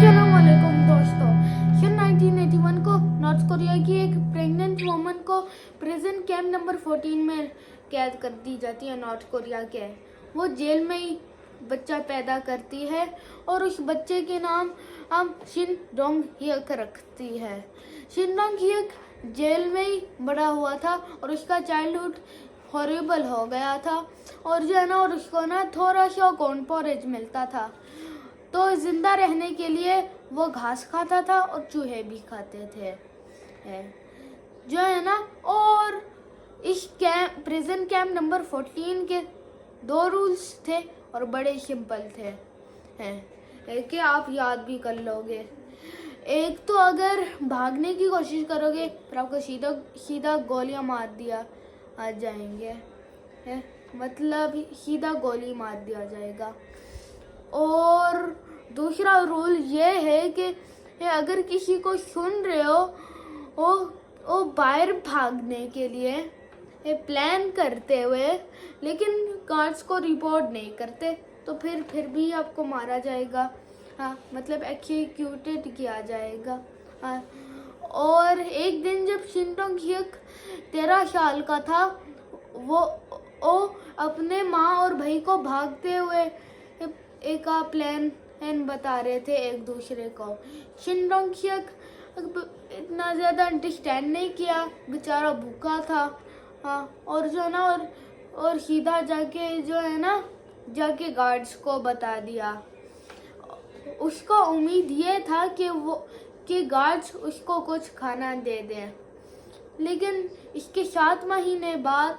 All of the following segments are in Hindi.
अस्सलामुअलैकुम दोस्तों। सन 1981 को नॉर्थ कोरिया की एक प्रेग्नेंट वुमन को प्रिजन कैंप नंबर 14 में कैद कर दी जाती है। नॉर्थ कोरिया के वो जेल में ही बच्चा पैदा करती है और उस बच्चे के नाम शिन डोंग hyuk रखती है। शिन डोंग hyuk जेल में ही बड़ा हुआ था और उसका चाइल्डहुड हॉरिबल हो गया था और जो है ना, और उसको ना थोड़ा सा कॉर्न पोरेज मिलता था, तो जिंदा रहने के लिए वो घास खाता था और चूहे भी खाते थे जो है ना। और इस प्रिजन कैंप नंबर 14 के 2 रूल्स थे और बड़े सिंपल थे कि आप याद भी कर लोगे। एक तो अगर भागने की कोशिश करोगे फिर आपको सीधा सीधा गोलियां मार दिया आ जाएंगे मतलब सीधा गोली मार दिया जाएगा। और दूसरा रूल ये है कि अगर किसी को सुन रहे हो वो बाहर भागने के लिए प्लान करते हुए लेकिन गार्ड्स को रिपोर्ट नहीं करते तो फिर भी आपको मारा जाएगा। हाँ, मतलब एक्जीक्यूटेड किया जाएगा। हाँ, और एक दिन जब शिन डोंग hyuk 13 साल का था, वो अपने माँ और भाई को भागते हुए एक प्लान बता रहे थे एक दूसरे को। शिन डोंग hyuk इतना ज़्यादा अंडरस्टैंड नहीं किया, बेचारा भूखा था। हाँ, और जो है ना, और सीधा जाके गार्ड्स को बता दिया। उसको उम्मीद ये था कि गार्ड्स उसको कुछ खाना दे दें, लेकिन इसके 7 महीने बाद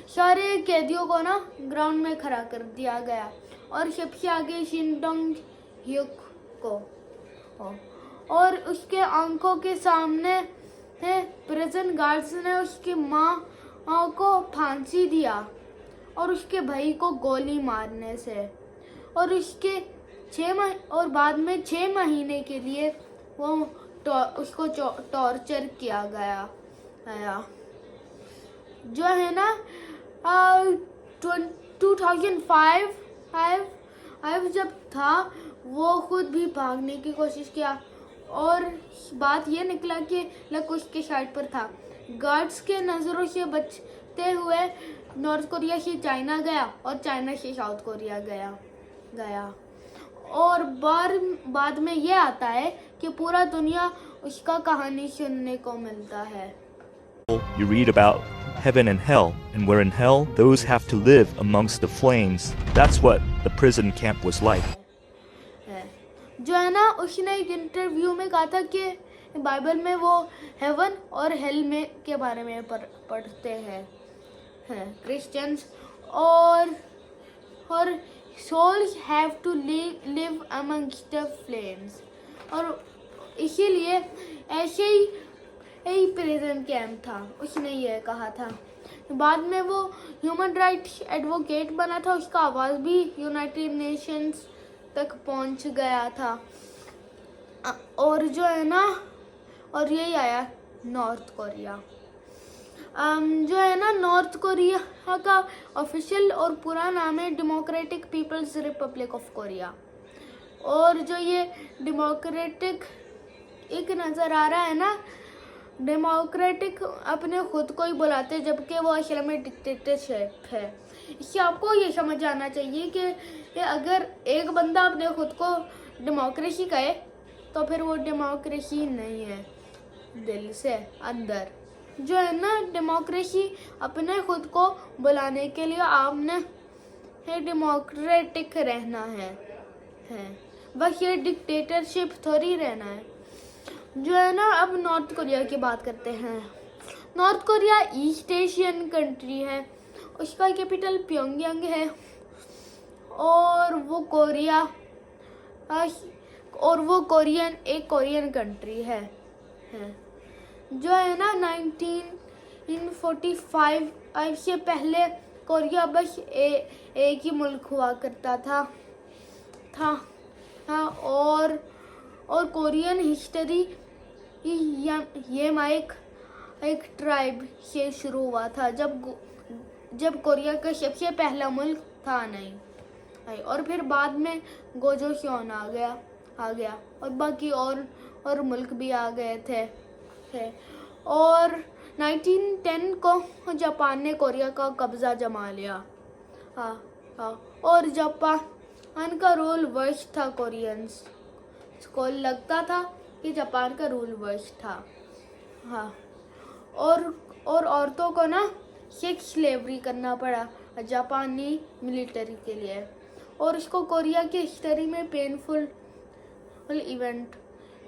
सारे कैदियों को ना ग्राउंड में खड़ा कर दिया गया और सबसे आगे शिन डोंग hyuk को, और उसके आंखों के सामने प्रिजन गार्ड्स ने उसकी माँ को फांसी दिया और उसके भाई को गोली मारने से, और उसके और बाद में 6 महीने के लिए उसको टॉर्चर किया गया जो है ना। 2005 जब था वो खुद भी भागने की कोशिश किया और बात ये निकला कि लक उसके साइड पर था। गार्ड्स के नज़रों से बचते हुए नॉर्थ कोरिया से चाइना गया और चाइना से साउथ कोरिया गया और बाद में ये आता है कि पूरा दुनिया उसका कहानी सुनने को मिलता है। You read about heaven and hell, and where in hell, those have to live amongst the flames. That's what the prison camp was like. जो है ना, उसने एक इंटरव्यू में कहा था कि बाइबल में वो हेवन और हेल में के बारे में पढ़ते हैं क्रिश्चियंस, और souls have to live amongst the flames, और इसीलिए ऐसे ही प्रिजन कैंप था। उसने ये कहा था। बाद में वो ह्यूमन राइट्स एडवोकेट बना था, उसका आवाज़ भी यूनाइटेड नेशंस तक पहुंच गया था। और जो है ना, और यही आया नॉर्थ कोरिया। जो है ना, नॉर्थ कोरिया का ऑफिशियल और पूरा नाम है democratic people's republic of Korea. और जो ये डेमोक्रेटिक एक नज़र आ रहा है ना, डेमोक्रेटिक अपने खुद को ही बुलाते जबकि वो असल में डिक्टेटरशिप है। इससे आपको ये समझ आना चाहिए कि अगर एक बंदा अपने खुद को डेमोक्रेसी कहे तो फिर वो डेमोक्रेसी नहीं है दिल से अंदर। जो है ना, डेमोक्रेसी अपने खुद को बुलाने के लिए आपने डेमोक्रेटिक रहना है बस, ये डिक्टेटरशिप थोड़ी रहना है। जो है ना, अब नॉर्थ कोरिया की बात करते हैं। North Korea east Asian country है, उसका कैपिटल प्योंगयांग है और वो कोरियन कंट्री है। जो है ना, 1945 से पहले कोरिया बस एक ही मुल्क हुआ करता था। और कोरियन हिस्ट्री ये एक ट्राइब से शुरू हुआ था जब कोरिया का सबसे पहला मुल्क था नहीं। आई। और फिर बाद में गोजो शॉन आ गया और बाकी और मुल्क भी आ गए थे। और 1910 को जापान ने कोरिया का कब्जा जमा लिया। हाँ, और जापान का रूल वर्ष था। कोरियंस को लगता था कि जापान का रूल वर्ष था। हाँ, और औरतों को ना सेक्स स्लेवरी करना पड़ा जापानी मिलिट्री के लिए, और इसको कोरिया की हिस्ट्री में पेनफुल इवेंट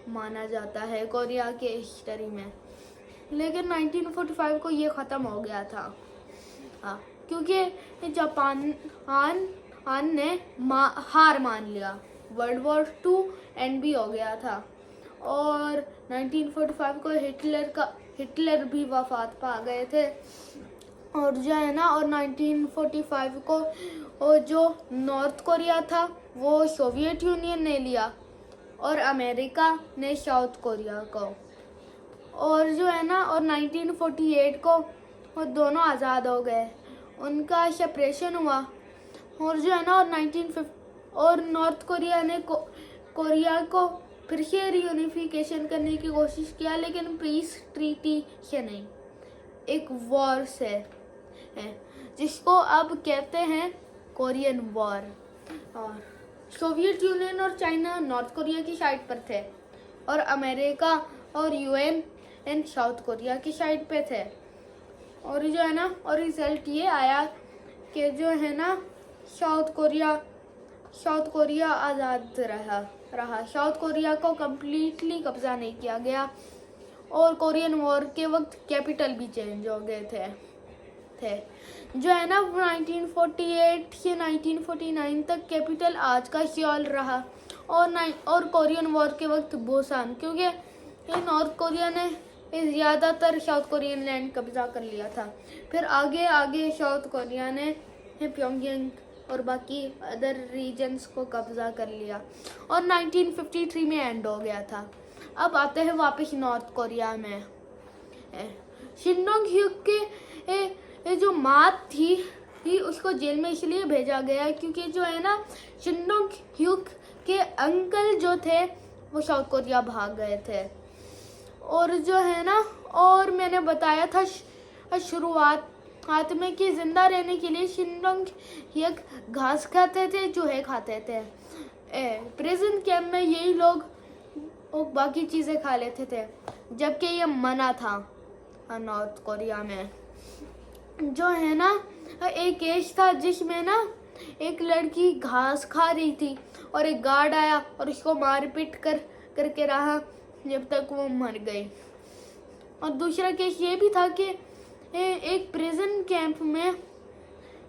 माना जाता है कोरिया के हिस्ट्री में। लेकिन 1945 को ये ख़त्म हो गया था। हाँ, क्योंकि जापान ने हार मान लिया। वर्ल्ड वॉर 2 एंड भी हो गया था, और 1945 को हिटलर भी वफात पा गए थे। और जो है ना, और 1945 को और जो नॉर्थ कोरिया था वो सोवियत यूनियन ने लिया, और अमेरिका ने साउथ कोरिया को। और जो है ना, और 1948 को वो दोनों आज़ाद हो गए, उनका सेपरेशन हुआ। और जो है ना, और नॉर्थ कोरिया ने कोरिया को फिर से रीयूनिफिकेशन करने की कोशिश किया, लेकिन पीस ट्रीटी से नहीं, एक वॉर से है, जिसको अब कहते हैं कोरियन वॉर। और सोवियत यूनियन और चाइना नॉर्थ कोरिया की साइड पर थे, और अमेरिका और यूएन साउथ कोरिया की साइड पे थे। और जो है ना, और रिजल्ट ये आया कि जो है ना, साउथ कोरिया आज़ाद रहा। साउथ कोरिया को कम्प्लीटली कब्जा नहीं किया गया, और कोरियन वॉर के वक्त कैपिटल भी चेंज हो गए थे। जो है ना, 1948 से 1949 तक कैपिटल आज का सियोल रहा, और कोरियन वॉर के वक्त बुसान, क्योंकि नॉर्थ कोरिया ने ज़्यादातर साउथ कोरियन लैंड कब्जा कर लिया था। फिर आगे साउथ कोरिया ने प्योंगयांग और बाकी अदर रीजन्स को कब्जा कर लिया, और 1953 में एंड हो गया था। अब आते हैं वापस नॉर्थ कोरिया में। शिन डोंग ह्यूक के जो माँ थी उसको जेल में इसलिए भेजा गया क्योंकि जो है ना, शिन डोंग ह्यूक के अंकल जो थे वो साउथ कोरिया भाग गए थे। और जो है ना, और मैंने बताया था शुरुआत में कि जिंदा रहने के लिए शिन डोंग ह्यूक घास खाते थे, चूहे खाते थे। प्रिजन कैंप में यही लोग बाकी चीज़ें खा लेते थे, जबकि ये मना था नॉर्थ कोरिया में। जो है ना, एक केस था जिसमें ना एक लड़की घास खा रही थी, और एक गार्ड आया और उसको मारपीट करके रहा जब तक वो मर गई। और दूसरा केस ये भी था कि एक प्रिजन कैंप में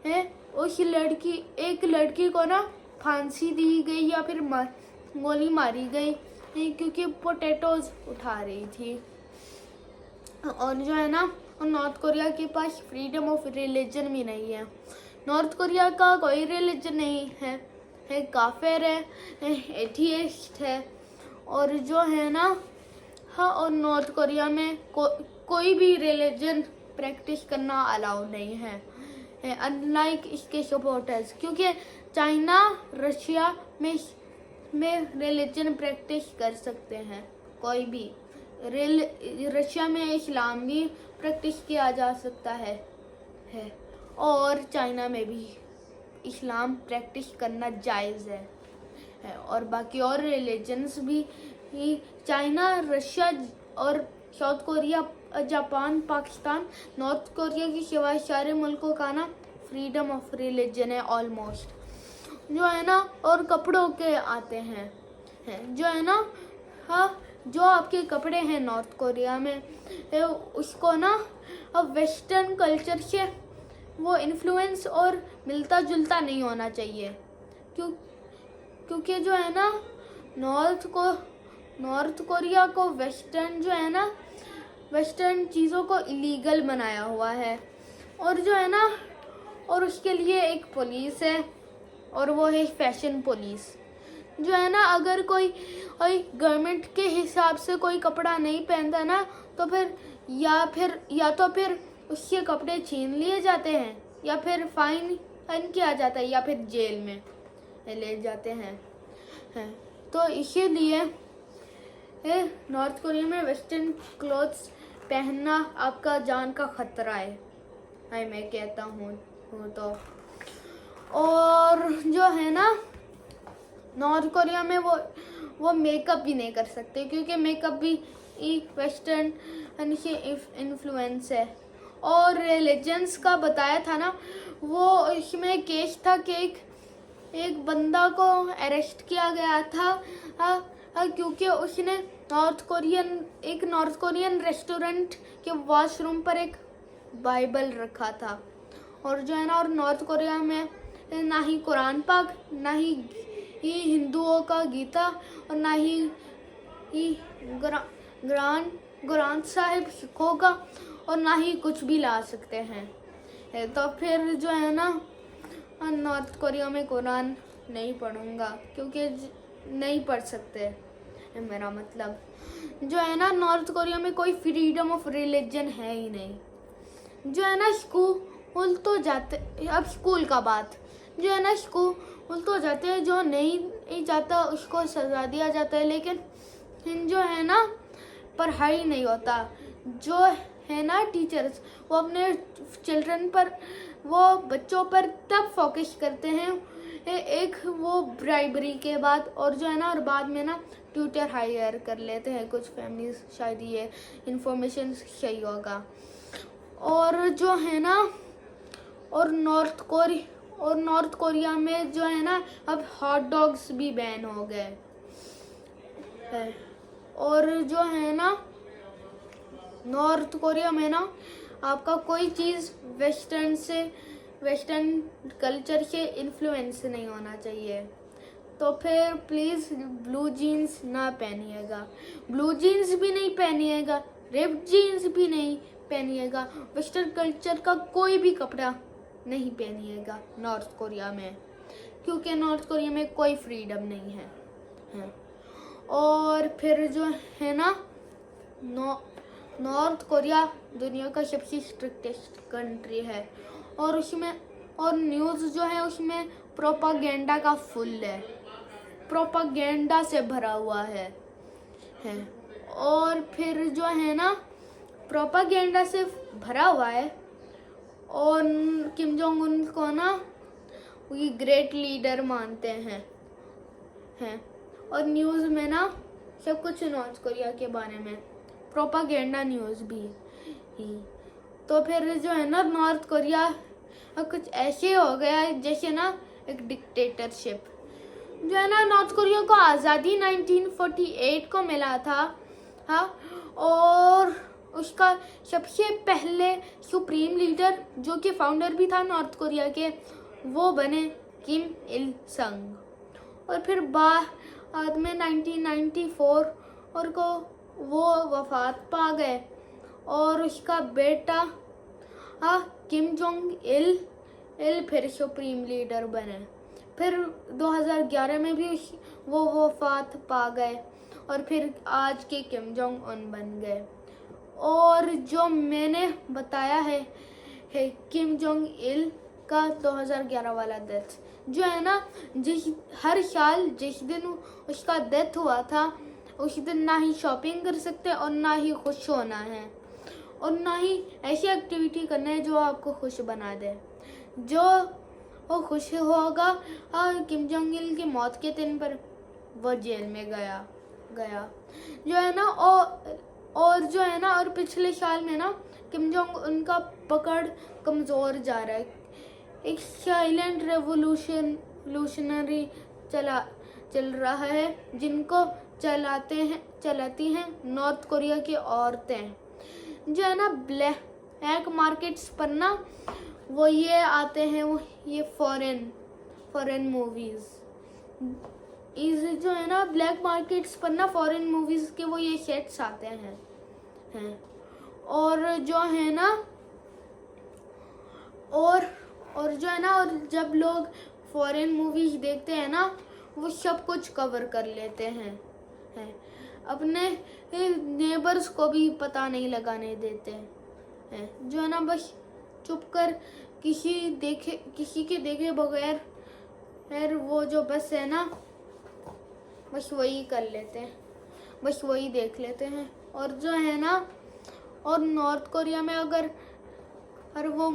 एक लड़की को ना फांसी दी गई या फिर गोली मारी गई क्योंकि पोटैटोज उठा रही थी। और जो है ना, नॉर्थ कोरिया के पास फ्रीडम ऑफ रिलीजन भी नहीं है। नॉर्थ कोरिया का कोई रिलीजन नहीं है काफिर है, एथियस्ट है। और जो है ना, हाँ, और नॉर्थ कोरिया में कोई भी रिलीजन प्रैक्टिस करना अलाउ नहीं है अनलाइक इसके सपोर्टर्स, क्योंकि चाइना रशिया में रिलीजन प्रैक्टिस कर सकते हैं। कोई भी रशिया में इस्लाम भी प्रैक्टिस किया जा सकता है और चाइना में भी इस्लाम प्रैक्टिस करना जायज़ है। और बाकी और रिलीजन्स भी चाइना, रशिया और south Korea, Japan, Pakistan, north Korea की सिवाय सारे मुल्कों का ना फ्रीडम ऑफ रिलीजन है ऑलमोस्ट। जो है ना, और कपड़ों के आते हैं जो है ना, हाँ, जो आपके कपड़े हैं नॉर्थ कोरिया में उसको ना वेस्टर्न कल्चर से वो इन्फ्लुएंस और मिलता जुलता नहीं होना चाहिए, क्योंकि जो है ना, नॉर्थ कोरिया को वेस्टर्न जो है ना, वेस्टर्न चीज़ों को इलीगल बनाया हुआ है। और जो है ना, और उसके लिए एक पुलिस है, और वो है फैशन पुलिस। जो है ना, अगर कोई गवर्नमेंट के हिसाब से कोई कपड़ा नहीं पहनता ना, तो फिर या तो फिर उसके कपड़े छीन लिए जाते हैं, या फिर फाइन किया जाता है, या फिर जेल में। ले जाते हैं। तो इसीलिए नॉर्थ कोरिया में वेस्टर्न क्लोथ्स पहनना आपका जान का खतरा है मैं कहता हूँ तो। और जो है ना नॉर्थ कोरिया में वो मेकअप भी नहीं कर सकते, क्योंकि मेकअप भी एक वेस्टर्न इन्फ्लुएंस है। और रिलीजन्स का बताया था ना, वो इसमें केस था कि एक बंदा को अरेस्ट किया गया था क्योंकि उसने नॉर्थ कोरियन रेस्टोरेंट के वॉशरूम पर एक बाइबल रखा था। और जो है ना, और नॉर्थ कोरिया में ना ही कुरान पाक, ना ही हिंदुओं का गीता, और ना ही कुरान साहिब सिखों का, और ना ही कुछ भी ला सकते हैं। तो फिर जो है ना, नॉर्थ कोरिया में कुरान नहीं पढ़ूंगा, क्योंकि नहीं पढ़ सकते मेरा मतलब। जो है ना, नॉर्थ कोरिया में कोई फ्रीडम ऑफ रिलीजन है ही नहीं। जो है ना, स्कूल तो जाते, अब स्कूल का बात, जो है ना स्कूल तो जाते हैं, जो नहीं जाता उसको सजा दिया जाता है, लेकिन जो है ना पढ़ाई नहीं होता। जो है ना टीचर्स, वो अपने चिल्ड्रन पर, वो बच्चों पर तब फोकस करते हैं एक वो ब्राइबरी के बाद, और जो है ना, और बाद में ना ट्यूटर हायर कर लेते हैं कुछ फैमिलीज, शायद ये इंफॉर्मेशन सही होगा। और जो है ना, और नॉर्थ कोरिया में जो है ना, अब हॉट डॉग्स भी बैन हो गए है। और जो है ना, नॉर्थ कोरिया में ना आपका कोई चीज़ वेस्टर्न कल्चर से इन्फ्लुएंस नहीं होना चाहिए। तो फिर प्लीज़ ब्लू जीन्स ना पहनिएगा, ब्लू जीन्स भी नहीं पहनिएगा, रिप्ड जीन्स भी नहीं पहनिएगा, वेस्टर्न कल्चर का कोई भी कपड़ा नहीं पहनिएगा नॉर्थ कोरिया में, क्योंकि नॉर्थ कोरिया में कोई फ्रीडम नहीं है। और फिर जो है ना, नॉर्थ कोरिया दुनिया का सबसे स्ट्रिक्टेस्ट कंट्री है, और उसमें और न्यूज़ जो है उसमें प्रोपागेंडा का फुल है, प्रोपागेंडा से भरा हुआ है। और फिर जो है ना, प्रोपागेंडा से भरा हुआ है, और किम जोंग उन को ना ये ग्रेट लीडर मानते हैं। और न्यूज़ में ना सब कुछ नॉर्थ कोरिया के बारे में, प्रोपागेंडा न्यूज़ भी ही। तो फिर जो है ना, नॉर्थ कोरिया कुछ ऐसे हो गया है जैसे ना एक डिक्टेटरशिप। जो है ना, नॉर्थ कोरिया को आज़ादी 1948 को मिला था और उसका सबसे पहले सुप्रीम लीडर, जो कि फाउंडर भी था नॉर्थ कोरिया के, वो बने किम इल संग। और फिर बाद में 1994 और को वो वफात पा गए, और उसका बेटा किम जोंग इल फिर सुप्रीम लीडर बने। फिर 2011 में भी वो वफात पा गए, और फिर आज के किम जोंग उन बन गए। और जो मैंने बताया है किम जोंग इल का 2011 वाला डेथ, जो है ना, हर साल जिस दिन उसका डेथ हुआ था, उस दिन ना ही शॉपिंग कर सकते, और ना ही खुश होना है, और ना ही ऐसी एक्टिविटी करना है जो आपको खुश बना दे। जो वो खुश होगा किम जोंग इल की मौत के दिन पर, वो जेल में गया जो है ना। और जो है ना, और पिछले साल में ना किम जोंग उनका पकड़ कमज़ोर जा रहा है। एक साइलेंट रेवोल्यूशनरी चल रहा है, जिनको चलाती हैं नॉर्थ कोरिया की औरतें। जो है ना, ब्लैक मार्केट्स पर ना वो ये आते हैं, वो ये फॉरेन मूवीज़ जो है ना, ब्लैक मार्केट्स पर ना फॉरेन मूवीज़ के वो ये सेट्स आते हैं। और जो है ना, और जो है ना, और जब लोग फॉरेन मूवीज़ देखते हैं ना, वो सब कुछ कवर कर लेते हैं, अपने नेबर्स को भी पता नहीं लगाने देते हैं। जो है ना, बस चुप कर किसी के देखे बगैर फिर वो जो बस है ना, बस वही कर लेते हैं, बस वही देख लेते हैं। और जो है ना, और नॉर्थ कोरिया में अगर वो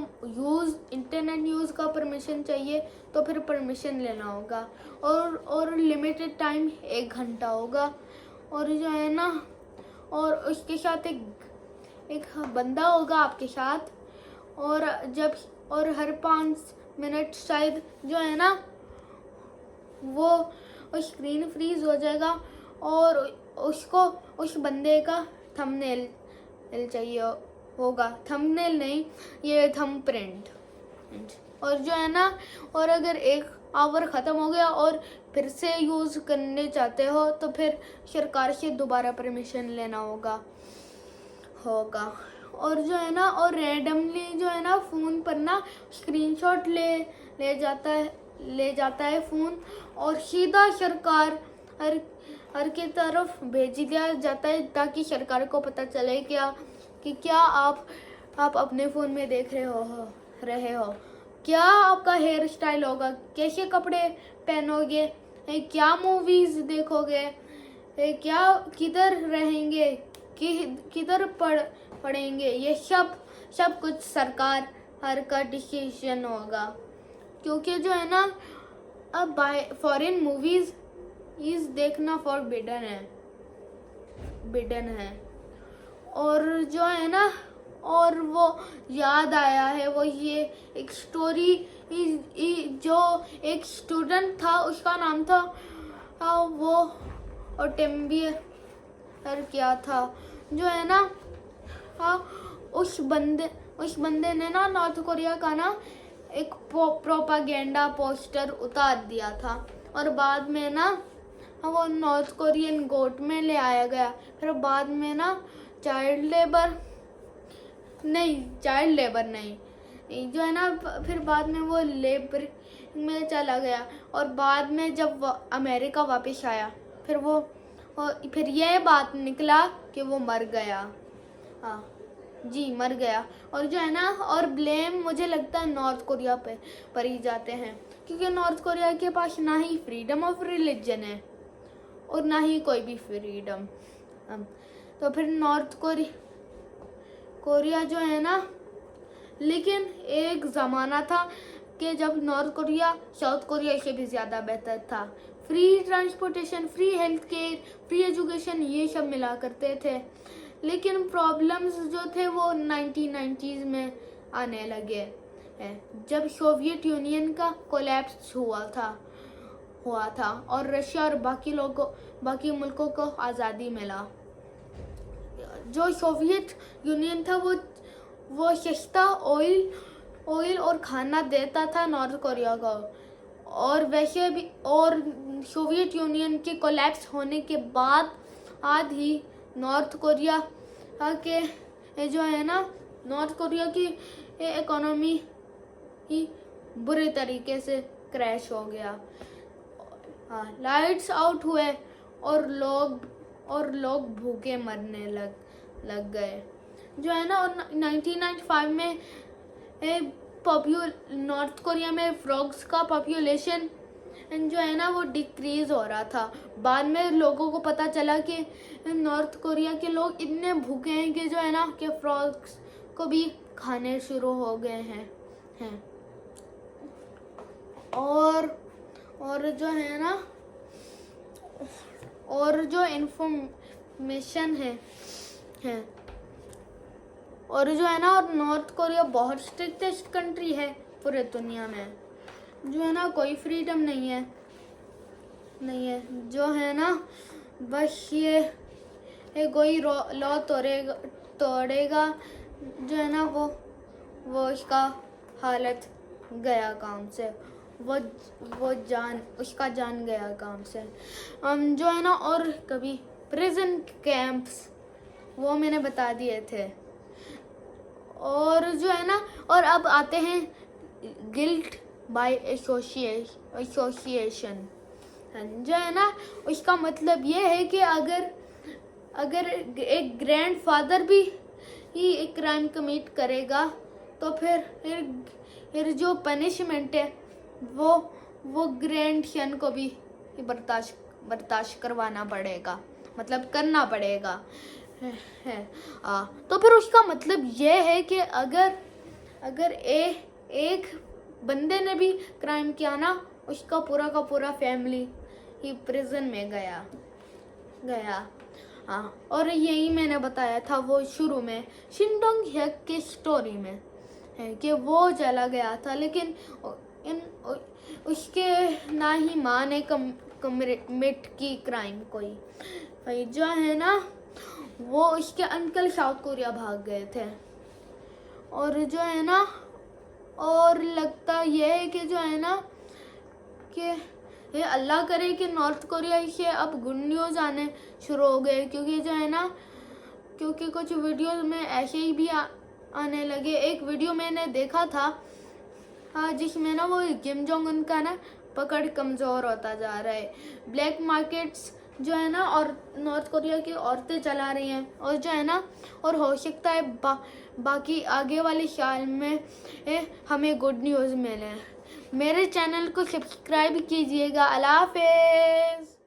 इंटरनेट यूज़ का परमिशन चाहिए तो फिर परमिशन लेना होगा, और लिमिटेड टाइम 1 घंटा होगा। और जो है ना, और उसके साथ एक बंदा होगा आपके साथ, और हर 5 मिनट शायद जो है ना वो स्क्रीन फ्रीज हो जाएगा, और उसको उस बंदे का थंबनेल चाहिए होगा, थंबनेल नहीं, ये थंबप्रिंट। और जो है ना, और अगर 1 आवर ख़त्म हो गया और फिर से यूज़ करने चाहते हो तो फिर सरकार से दोबारा परमिशन लेना होगा। और जो है ना, और रैंडमली जो है ना फ़ोन पर ना स्क्रीनशॉट ले जाता है फ़ोन, और सीधा सरकार की तरफ भेज दिया जाता है, ताकि सरकार को पता चले कि क्या आप अपने फ़ोन में देख रहे हो, क्या आपका हेयर स्टाइल होगा, कैसे कपड़े पहनोगे, क्या मूवीज़ देखोगे, क्या किधर रहेंगे, किधर पढ़ेंगे, ये सब कुछ सरकार का डिसीजन होगा। क्योंकि जो है ना, अब फॉरेन मूवीज़ देखना फॉरबिडन है। और जो है ना, और वो याद आया है, वो ये एक स्टोरी, जो एक स्टूडेंट था, उसका नाम था वो ओटेम्बियर क्या था, जो है ना, उस बंदे ने ना नॉर्थ कोरिया का ना एक प्रोपागेंडा पोस्टर उतार दिया था, और बाद में ना वो नॉर्थ कोरियन कोर्ट में ले आया गया। फिर बाद में ना चाइल्ड लेबर नहीं, जो है ना, फिर बाद में वो लेबर में चला गया, और बाद में जब वो अमेरिका वापस आया, फिर ये बात निकला कि वो मर गया। हाँ जी, मर गया। और जो है ना, और ब्लेम मुझे लगता है नॉर्थ कोरिया पर ही जाते हैं, क्योंकि नॉर्थ कोरिया के पास ना ही फ्रीडम ऑफ रिलीजन है और ना ही कोई भी फ्रीडम। तो फिर नॉर्थ कोरिया जो है ना, लेकिन एक ज़माना था कि जब नॉर्थ कोरिया साउथ कोरिया से भी ज़्यादा बेहतर था। Free transportation, free health care, free education, ये सब मिला करते थे। लेकिन प्रॉब्लम्स जो थे वो 1990s में आने लगे हैं, जब सोवियत यूनियन का कोलैप्स हुआ था और रशिया और बाकी मुल्कों को आज़ादी मिला। जो सोवियत यूनियन था वो सस्ता ऑयल और खाना देता था नॉर्थ कोरिया को, और वैसे भी, और सोवियत यूनियन के कोलैप्स होने के बाद ही नॉर्थ कोरिया के जो है ना, नॉर्थ कोरिया की इकोनॉमी ही बुरे तरीके से क्रैश हो गया। लाइट्स आउट हुए और लोग भूखे मरने लग गए, जो है ना। और 1995 में नॉर्थ कोरिया में फ्रॉग्स का पॉपुलेशन जो है ना वो डिक्रीज हो रहा था। बाद में लोगों को पता चला कि नॉर्थ कोरिया के लोग इतने भूखे हैं कि जो है ना कि फ्रॉग्स को भी खाने शुरू हो गए हैं। और जो है ना, और जो इंफॉर्मेशन है और जो है ना, और नॉर्थ कोरिया बहुत स्ट्रिक्टेस्ट कंट्री है पूरे दुनिया में, जो है ना कोई फ्रीडम नहीं है, जो है ना बस ये कोई लॉ तोड़ेगा जो है ना वो इसका हालत गया काम से, उसका जान गया काम से। जो है ना, और कभी प्रिजन कैंप्स वो मैंने बता दिए थे। और जो है ना, और अब आते हैं गिल्ट बाय एसोसिएशन। जो है ना, उसका मतलब ये है कि अगर एक ग्रैंडफादर भी ही एक क्राइम कमिट करेगा तो फिर जो पनिशमेंट है वो ग्रैंड सन को भी बर्दाश्त करवाना पड़ेगा, मतलब करना पड़ेगा है। तो फिर उसका मतलब ये है कि अगर एक बंदे ने भी क्राइम किया ना, उसका पूरा का पूरा फैमिली ही प्रिजन में गया। और यही मैंने बताया था वो शुरू में शिन डोंग ह्यक की स्टोरी में है कि वो चला गया था, लेकिन उसके ना ही माँ ने कमिट की क्राइम कोई, भाई जो है ना वो उसके अंकल साउथ कोरिया भाग गए थे। और जो है ना, और लगता ये है कि जो है ना कि ये अल्लाह करे कि नॉर्थ कोरिया से अब गुड न्यूज़ आने शुरू हो गए, क्योंकि जो है ना, क्योंकि कुछ वीडियोस में ऐसे ही भी आने लगे। एक वीडियो मैंने देखा था जिसमें ना वो किम जोंग उन का ना पकड़ कमज़ोर होता जा रहा है। ब्लैक मार्केट्स जो है ना और नॉर्थ कोरिया की औरतें चला रही हैं, और जो है ना, और हो सकता है बाकी आगे वाले साल में हमें गुड न्यूज़ मिले। मेरे चैनल को सब्सक्राइब कीजिएगा। अल्लाह हाफ़िज़।